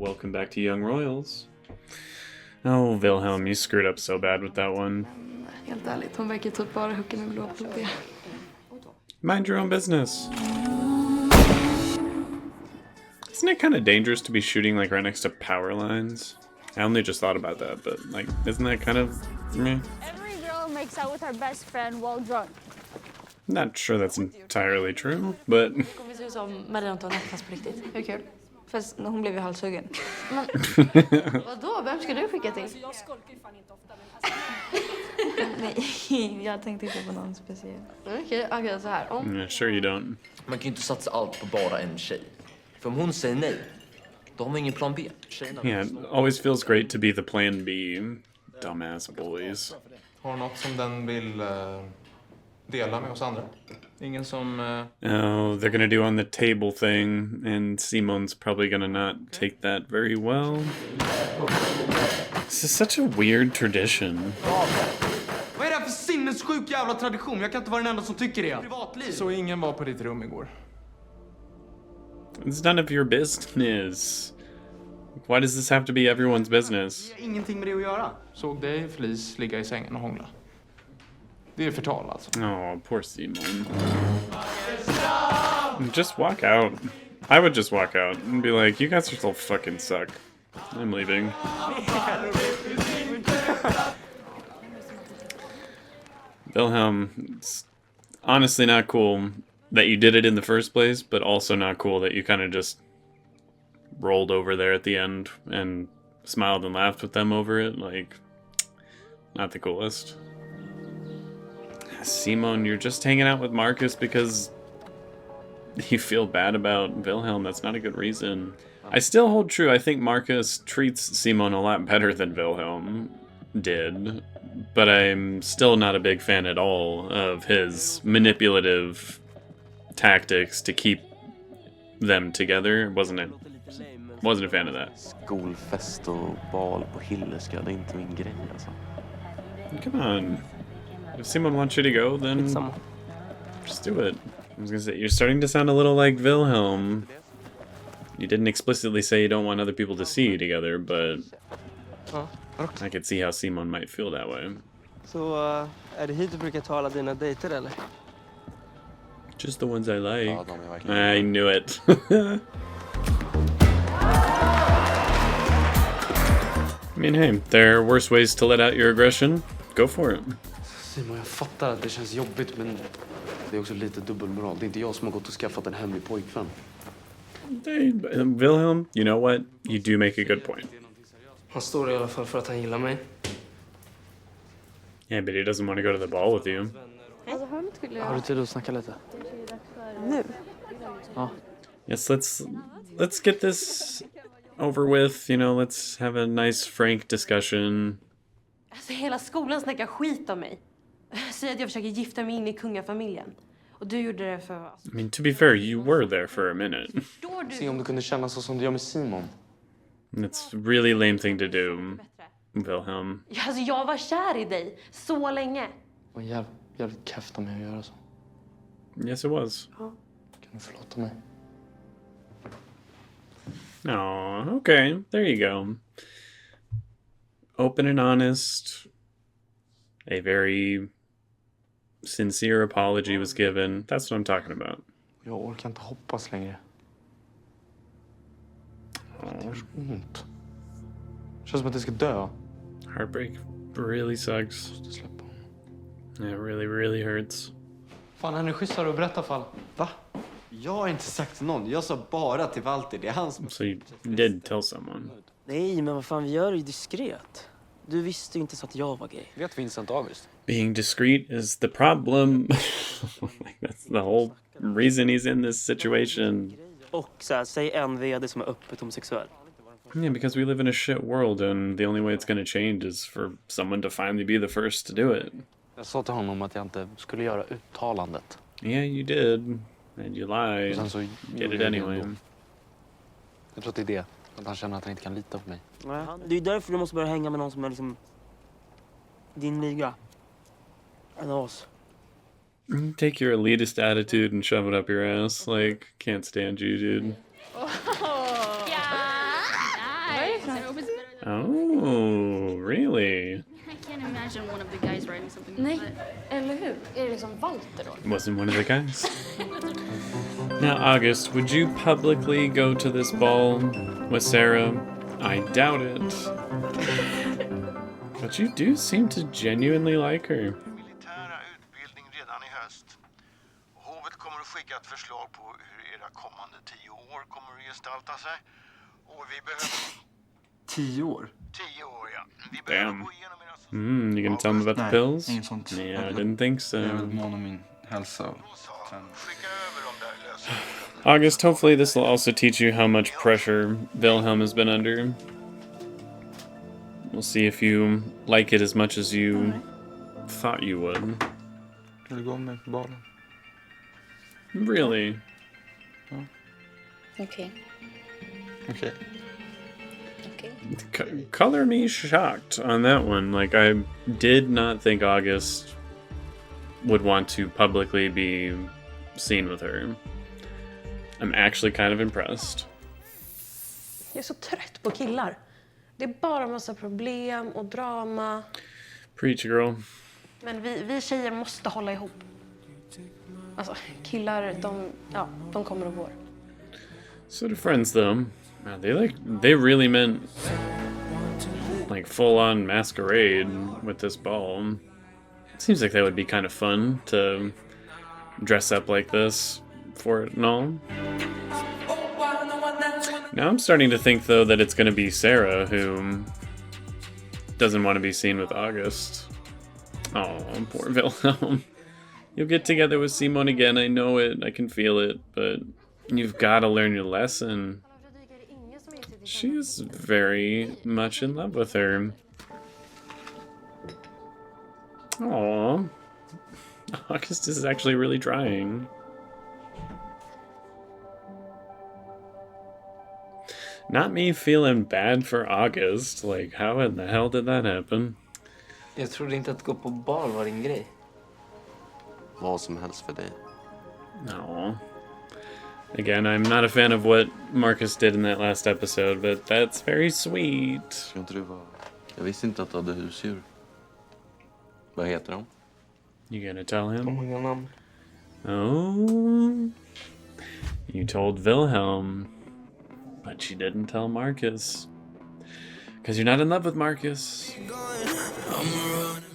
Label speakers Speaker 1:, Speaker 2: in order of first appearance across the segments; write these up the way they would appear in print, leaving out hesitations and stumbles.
Speaker 1: welcome back to Young Royals. Oh, Wilhelm, you screwed up so bad with that one.
Speaker 2: Helt ärligt, hon verkar typ bara hooka med blå på det.
Speaker 1: Mind your own business. Isn't it kind of dangerous to be shooting like right next to power lines? I only just thought about that, but like, isn't that kind of meh?
Speaker 3: Every girl makes out with her best friend while drunk.
Speaker 1: Not sure that's entirely true, but...
Speaker 2: Kommer se ut som Marie Antoinette fast på riktigt. Hur kul? Fast hon blev ju halshuggen. Men vadå? Vem ska du skicka till?
Speaker 3: Jag skolkar ju fan inte ofta,
Speaker 2: Nej, jag tänkte inte på någon speciell. Okej, så här.
Speaker 1: Yeah, sure you don't.
Speaker 4: Man kan ju inte satsa allt på bara en tjej. För om hon säger nej, då har man ingen plan B.
Speaker 1: Yeah, it always feels great to be the plan B. Dumbass boys.
Speaker 5: Har något som den vill dela med oss andra? Ingen som...
Speaker 1: Oh, they're gonna do on the table thing, and Simon's probably gonna not take that very well. This is such a weird tradition.
Speaker 6: Vad är det här för sinnessjuk jävla tradition? Jag kan inte vara den enda som tycker det. Privatliv.
Speaker 5: Så ingen var på ditt rum igår?
Speaker 1: It's none of your business. Why does this have to be everyone's business?
Speaker 6: Det har ingenting med det att göra.
Speaker 5: Såg dig Felice ligga i sängen och hångla. Det är förtal alltså.
Speaker 1: Oh, poor Simon. Just walk out. I would just walk out and be like, you guys are still fucking suck. I'm leaving. Wilhelm, it's honestly not cool that you did it in the first place, but also not cool that you kind of just rolled over there at the end and smiled and laughed with them over it. Like, not the coolest. Simon, you're just hanging out with Marcus because you feel bad about Wilhelm. That's not a good reason. I still hold true. I think Marcus treats Simon a lot better than Wilhelm did, but I'm still not a big fan at all of his manipulative tactics to keep them together. Wasn't a fan of that.
Speaker 7: Skolfest och bal på Hillerska, det är inte min grej alltså.
Speaker 1: Come on. If Simon wants you to go, then just do it. I was gonna say, you're starting to sound a little like Wilhelm. You didn't explicitly say you don't want other people to see you together, but I could see how Simon might feel that way.
Speaker 8: Så är det hit du brukar ta alla dina dejter eller?
Speaker 1: Just the ones I like.
Speaker 7: Ja, de är verkligen...
Speaker 1: I knew it. I mean, hey, there are worse ways to let out your aggression. Go for it.
Speaker 7: Simon, jag fattar att det känns jobbigt, men det är också lite dubbelmoral. Det är inte jag som har gått och skaffat en hemlig pojkvän.
Speaker 1: Hey, Wilhelm, you know what? You do make a good point.
Speaker 8: Han står i alla fall för att han gillar mig.
Speaker 1: Yeah, but he doesn't want to go to the ball with you.
Speaker 8: Har du tid att snacka lite?
Speaker 2: Nu?
Speaker 8: Ja.
Speaker 1: Yes, let's get this over with. You know, let's have a nice, frank discussion.
Speaker 9: Alltså hela skolan snackar skit om mig. Säger att jag försöker gifta mig in i kungafamiljen. Och du gjorde det för...
Speaker 1: I mean, to be fair, you were there for a minute.
Speaker 7: Se om du kunde känna så som du gör med Simon.
Speaker 1: It's a really lame thing to do, Wilhelm.
Speaker 9: Alltså jag var kär i dig så länge.
Speaker 7: Och jävligt kefft av mig att göra så.
Speaker 1: Yes, it was.
Speaker 7: Kan du förlåta mig?
Speaker 1: Oh, okay. There you go. Open and honest. A very sincere apology was given. That's what I'm talking about.
Speaker 7: Jag orkar inte hoppas längre. Det gör så ont. Det känns som att jag ska dö.
Speaker 1: Heartbreak really sucks.
Speaker 7: Jag måste släppa honom.
Speaker 1: It really, really hurts.
Speaker 6: Fan, han är schysstare att berätta fall.
Speaker 10: Va? Jag har inte sagt till någon. Jag sa bara till Walter. Det är han som...
Speaker 1: So you did tell someone.
Speaker 8: Nej, men vad fan, vi gör det ju diskret. Du visste ju inte så att jag var gay.
Speaker 7: Vet Vincent August?
Speaker 1: Being discreet is the problem. That's the whole reason he's in this situation.
Speaker 8: Och så här, säg en vd som är öppet homosexuell.
Speaker 1: Yeah, because we live in a shit world and the only way it's going to change is for someone to finally be the first to do it.
Speaker 7: Jag sa till honom att jag inte skulle göra uttalandet.
Speaker 1: Yeah, you did. And you lied.
Speaker 7: Och sen så
Speaker 1: Did it anyway.
Speaker 7: Jag tror att det är det. Att han känner att han inte kan lita på mig.
Speaker 8: Nej. Det är därför du måste börja hänga med någon som är liksom din liga. En av oss.
Speaker 1: Take your elitist attitude and shove it up your ass. Like, can't stand you, dude.
Speaker 3: Ja!
Speaker 1: Oh, really?
Speaker 3: I can't imagine one of the guys writing something
Speaker 2: Nej,
Speaker 3: like that.
Speaker 2: eller hur? Är det liksom Walter då?
Speaker 1: Wasn't one of the guys. Now, August, would you publicly go to this ball with Sarah? I doubt it. But you do seem to genuinely like her.
Speaker 11: Militära utbildning redan i höst. Hovet kommer att skicka ett förslag på hur era kommande 10 år kommer att gestalta sig. Och vi behöver...
Speaker 6: 10 år?
Speaker 11: 10 år, ja. Vi behöver
Speaker 1: Damn.
Speaker 11: gå igenom era...
Speaker 1: You gonna tell me about the
Speaker 6: Nej,
Speaker 1: pills?
Speaker 6: inget sånt.
Speaker 1: Yeah, I didn't think so.
Speaker 6: Jag är väl mån om min hälsa och
Speaker 11: Skicka över de där lösenorden.
Speaker 1: August, hopefully this will also teach you how much pressure Wilhelm has been under. We'll see if you like it as much as you thought you would.
Speaker 6: Vill du gå med på balen?
Speaker 1: Really?
Speaker 2: Okej.
Speaker 6: Okej.
Speaker 1: Color me shocked on that one. Like, I did not think August would want to publicly be seen with her. I'm actually kind of impressed.
Speaker 9: Jag är så trött på killar. Det är bara massa problem och drama.
Speaker 1: Preach, girl.
Speaker 9: Men vi tjejer måste hålla ihop. Alltså, killar, de kommer och går.
Speaker 1: So do friends, though. Man, they really meant like full-on masquerade with this ball. It seems like that would be kind of fun to dress up like this for it and all. Now I'm starting to think, though, that it's going to be Sarah who doesn't want to be seen with August. Oh, poor Wilhelm. You'll get together with Simon again, I know it, I can feel it, but you've got to learn your lesson. She is very much in love with her. Aww. August is actually really trying. Not me feeling bad for August. Like, how in the hell did that happen?
Speaker 4: Jag trodde inte att gå på bal var din grej.
Speaker 7: Vad som helst för dig.
Speaker 1: No. Again, I'm not a fan of what Marcus did in that last episode, but that's very sweet.
Speaker 7: Jag visste inte att du hade husdjur. Vad heter de?
Speaker 1: You gonna tell him?
Speaker 8: Många namn.
Speaker 1: Oh. You told Wilhelm, but you didn't tell Marcus. Because you're not in love with Marcus.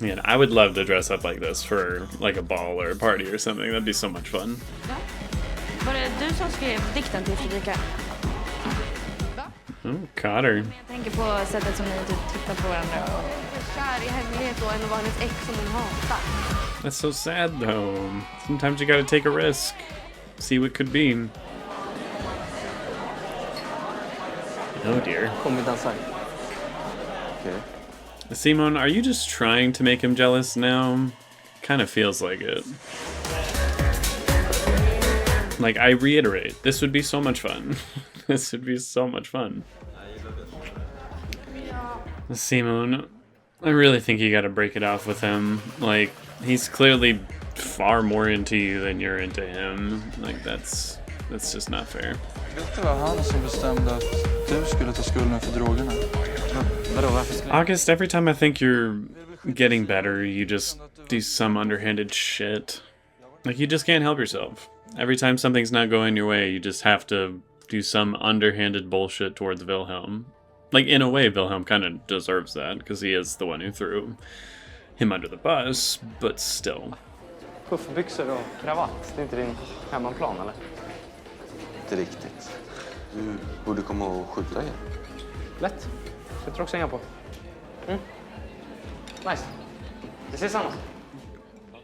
Speaker 1: Man, I would love to dress up like this for like a ball or a party or something. That'd be so much fun.
Speaker 2: Var det du som skrev dikten till Fredrika?
Speaker 1: Oh, caught her.
Speaker 2: Jag tänker på sättet som ni typ tittar på varandra och kär i hemlighet och en var hennes ex som hon hatar.
Speaker 1: That's so sad, though. Sometimes you gotta take a risk. See what could be. Oh, dear.
Speaker 8: Kom vi dansar.
Speaker 7: Okay.
Speaker 1: Simon, are you just trying to make him jealous now? Kind of feels like it. Like, I reiterate, this would be so much fun. This would be so much fun. Simon, I really think you gotta break it off with him. Like, he's clearly far more into you than you're into him. Like, that's just not fair.
Speaker 6: Det var han som bestämde att du skulle ta skulden för drogerna.
Speaker 8: Vadå, varför skulle
Speaker 1: August, every time I think you're getting better, you just do some underhanded shit. Like, you just can't help yourself. Every time something's not going your way, you just have to do some underhanded bullshit towards Wilhelm. Like, in a way, Wilhelm kind of deserves that, because he is the one who threw him under the bus, but still.
Speaker 8: puffbyxor och kravatt? Det är inte din hemmaplan, eller?
Speaker 7: Inte riktigt. Du borde komma och skjuta igen.
Speaker 8: Lätt. Sätter också hänga på. Nice. Vi ses samma.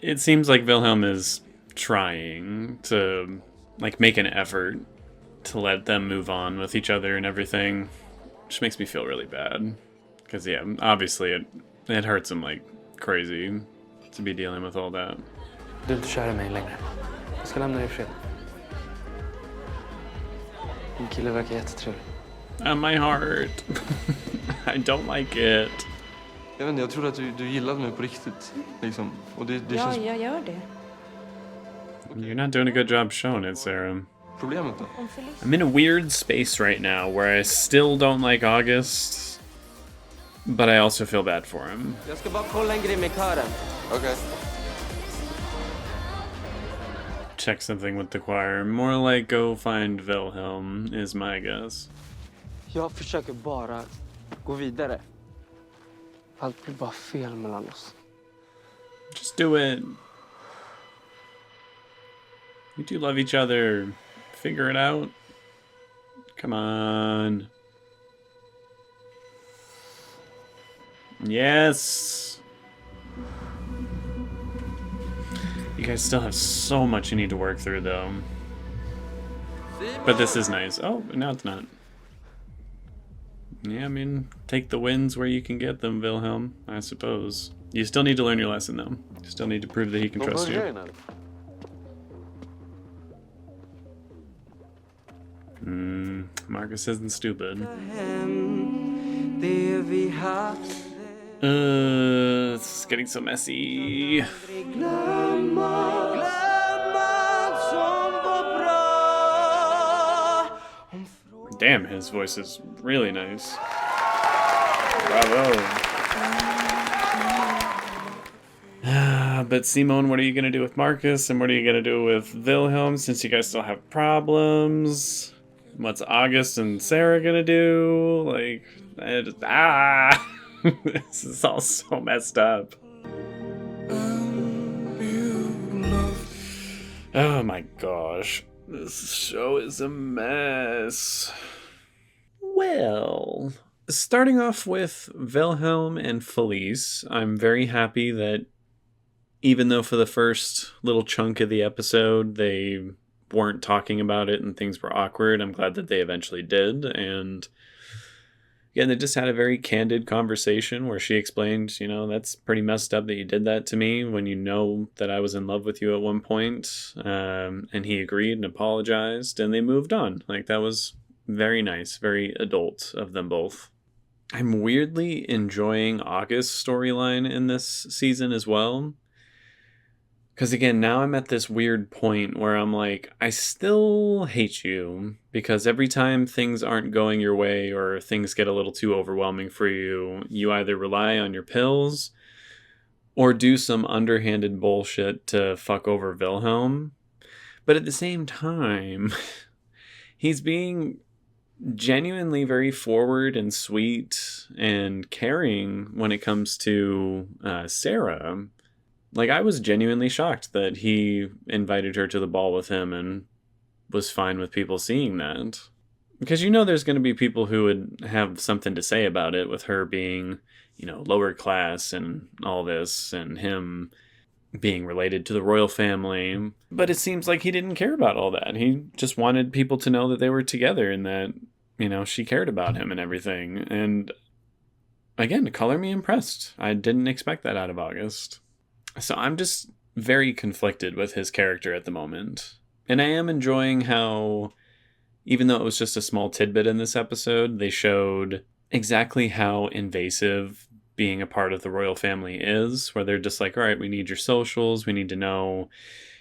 Speaker 1: It seems like Wilhelm is trying to, like, make an effort to let them move on with each other and everything, which makes me feel really bad. Because, yeah, obviously it hurts him like crazy to be dealing with all that.
Speaker 8: Du är inte kär i mig längre. Jag ska lämna dig i fred. Din kille verkar jättetrevlig.
Speaker 1: My heart. I don't like it.
Speaker 6: Jag vet inte, jag trodde att du gillade mig på riktigt. Liksom. Och det
Speaker 2: Ja,
Speaker 6: känns...
Speaker 2: jag gör det.
Speaker 1: You're not doing a good job showing it, Sarah.
Speaker 6: Problemet då?
Speaker 1: I'm in a weird space right now where I still don't like August, but I also feel bad for him.
Speaker 8: Jag ska bara kolla en grej med kören.
Speaker 5: Okej.
Speaker 1: Check something with the choir. More like go find Wilhelm is my guess.
Speaker 8: Jag försöker bara gå vidare. Allt blir bara fel mellan oss.
Speaker 1: Just do it. You two love each other. Figure it out. Come on. Yes. You guys still have so much you need to work through, though. But this is nice. Oh, no, it's not. Yeah, I mean, take the wins where you can get them, Wilhelm, I suppose. You still need to learn your lesson, though. You still need to prove that he can trust you. Marcus isn't stupid. It's getting so messy. Damn, his voice is really nice. Bravo. But Simone, what are you gonna do with Marcus, and what are you gonna do with Wilhelm, since you guys still have problems? What's August and Sarah gonna do? Like, this is all so messed up. Oh my gosh. This show is a mess. Well, starting off with Wilhelm and Felice, I'm very happy that even though for the first little chunk of the episode they weren't talking about it and things were awkward, I'm glad that they eventually did. And again, they just had a very candid conversation where she explained, you know, that's pretty messed up that you did that to me when you know that I was in love with you at one point. And he agreed and apologized, and they moved on. Like, that was very nice, very adult of them both. I'm weirdly enjoying August's storyline in this season as well. Because again, now I'm at this weird point where I'm like, I still hate you, because every time things aren't going your way or things get a little too overwhelming for you, you either rely on your pills or do some underhanded bullshit to fuck over Wilhelm. But at the same time, he's being genuinely very forward and sweet and caring when it comes to Sarah. Like, I was genuinely shocked that he invited her to the ball with him and was fine with people seeing that. Because you know there's going to be people who would have something to say about it, with her being, you know, lower class and all this, and him being related to the royal family. But it seems like he didn't care about all that. He just wanted people to know that they were together and that, you know, she cared about him and everything. And again, color me impressed. I didn't expect that out of August. So I'm just very conflicted with his character at the moment. And I am enjoying how, even though it was just a small tidbit in this episode, they showed exactly how invasive being a part of the royal family is, where they're just like, all right, we need your socials. We need to know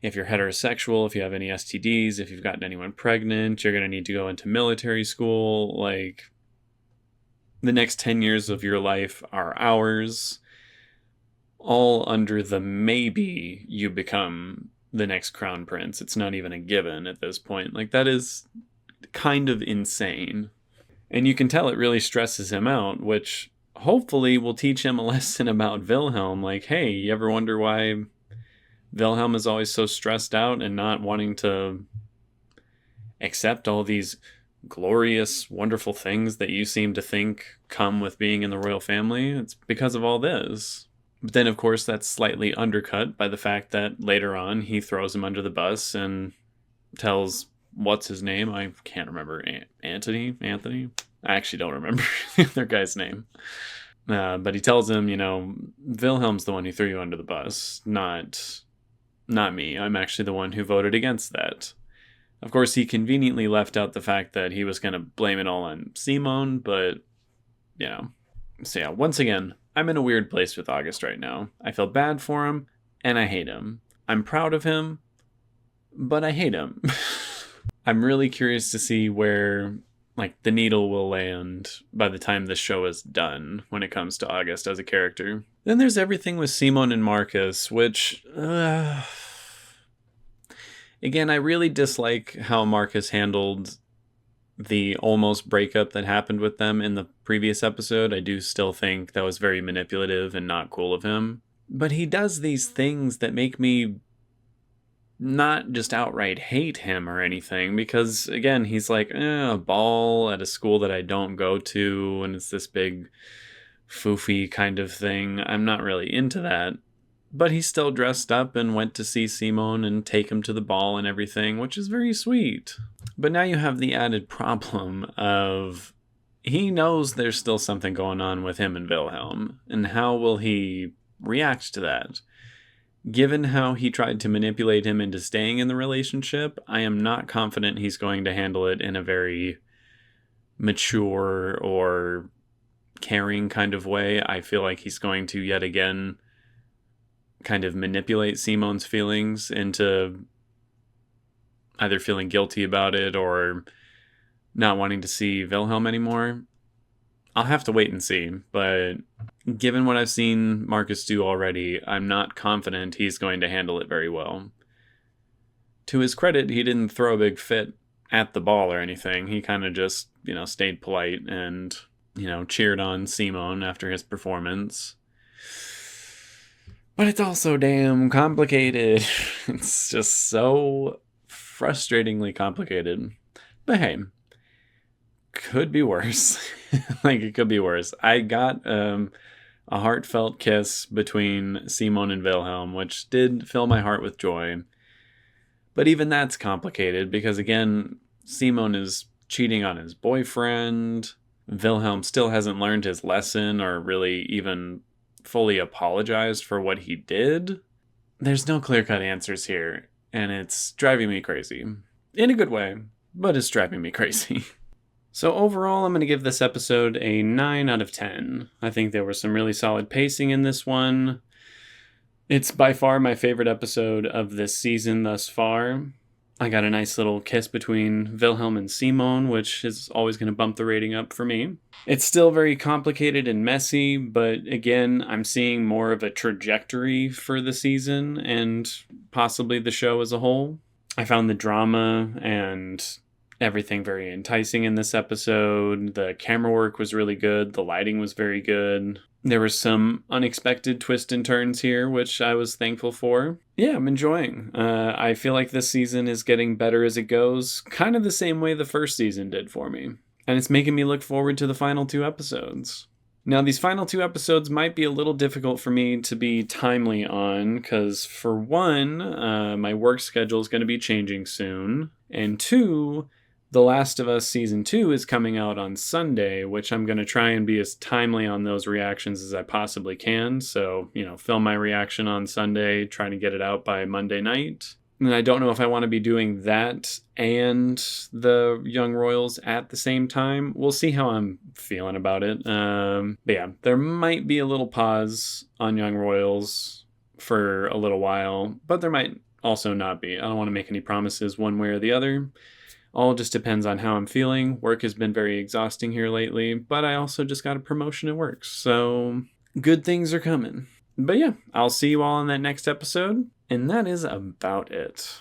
Speaker 1: if you're heterosexual, if you have any STDs, if you've gotten anyone pregnant, you're going to need to go into military school. Like, the next 10 years of your life are ours. All under the maybe you become the next crown prince. It's not even a given at this point. Like, that is kind of insane. And you can tell it really stresses him out, which hopefully will teach him a lesson about Wilhelm. Like, hey, you ever wonder why Wilhelm is always so stressed out and not wanting to accept all these glorious, wonderful things that you seem to think come with being in the royal family? It's because of all this. But then, of course, that's slightly undercut by the fact that later on he throws him under the bus and tells, what's his name? I can't remember. Anthony? I actually don't remember the other guy's name. But he tells him, you know, Wilhelm's the one who threw you under the bus, not me. I'm actually the one who voted against that. Of course, he conveniently left out the fact that he was going to blame it all on Simone, but, you know. So yeah, once again, I'm in a weird place with August right now. I feel bad for him, and I hate him. I'm proud of him, but I hate him. I'm really curious to see where like the needle will land by the time the show is done when it comes to August as a character. Then there's everything with Simone and Marcus, which again, I really dislike how Marcus handled the almost breakup that happened with them in the previous episode. I do still think that was very manipulative and not cool of him. But he does these things that make me not just outright hate him or anything, because again, he's like, a ball at a school that I don't go to, and it's this big foofy kind of thing. I'm not really into that. But he still dressed up and went to see Simone and take him to the ball and everything, which is very sweet. But now you have the added problem of he knows there's still something going on with him and Wilhelm, and how will he react to that? Given how he tried to manipulate him into staying in the relationship, I am not confident he's going to handle it in a very mature or caring kind of way. I feel like he's going to yet again kind of manipulate Simone's feelings into either feeling guilty about it or not wanting to see Wilhelm anymore. I'll have to wait and see, but given what I've seen Marcus do already, I'm not confident he's going to handle it very well. To his credit, he didn't throw a big fit at the ball or anything. He kind of just, stayed polite and, cheered on Simone after his performance. But it's also damn complicated. It's just so frustratingly complicated. But hey, could be worse. It could be worse. I got a heartfelt kiss between Simone and Wilhelm, which did fill my heart with joy. But even that's complicated because, again, Simone is cheating on his boyfriend. Wilhelm still hasn't learned his lesson or really even fully apologized for what he did. There's no clear-cut answers here, and it's driving me crazy. In a good way, but it's driving me crazy. So overall, I'm going to give this episode a 9 out of 10. I think there was some really solid pacing in this one. It's by far my favorite episode of this season thus far. I got a nice little kiss between Wilhelm and Simone, which is always going to bump the rating up for me. It's still very complicated and messy, but again, I'm seeing more of a trajectory for the season and possibly the show as a whole. I found the drama and everything very enticing in this episode. The camera work was really good. The lighting was very good. There were some unexpected twists and turns here, which I was thankful for. Yeah, I'm enjoying. I feel like this season is getting better as it goes, kind of the same way the first season did for me. And it's making me look forward to the final 2 episodes. Now, these final 2 episodes might be a little difficult for me to be timely on, because for one, my work schedule is going to be changing soon. And 2, The Last of Us Season 2 is coming out on Sunday, which I'm going to try and be as timely on those reactions as I possibly can. So, film my reaction on Sunday, trying to get it out by Monday night. And I don't know if I want to be doing that and the Young Royals at the same time. We'll see how I'm feeling about it. But yeah, there might be a little pause on Young Royals for a little while, but there might also not be. I don't want to make any promises one way or the other. All just depends on how I'm feeling. Work has been very exhausting here lately, but I also just got a promotion at work, so good things are coming. But yeah, I'll see you all in that next episode, and that is about it.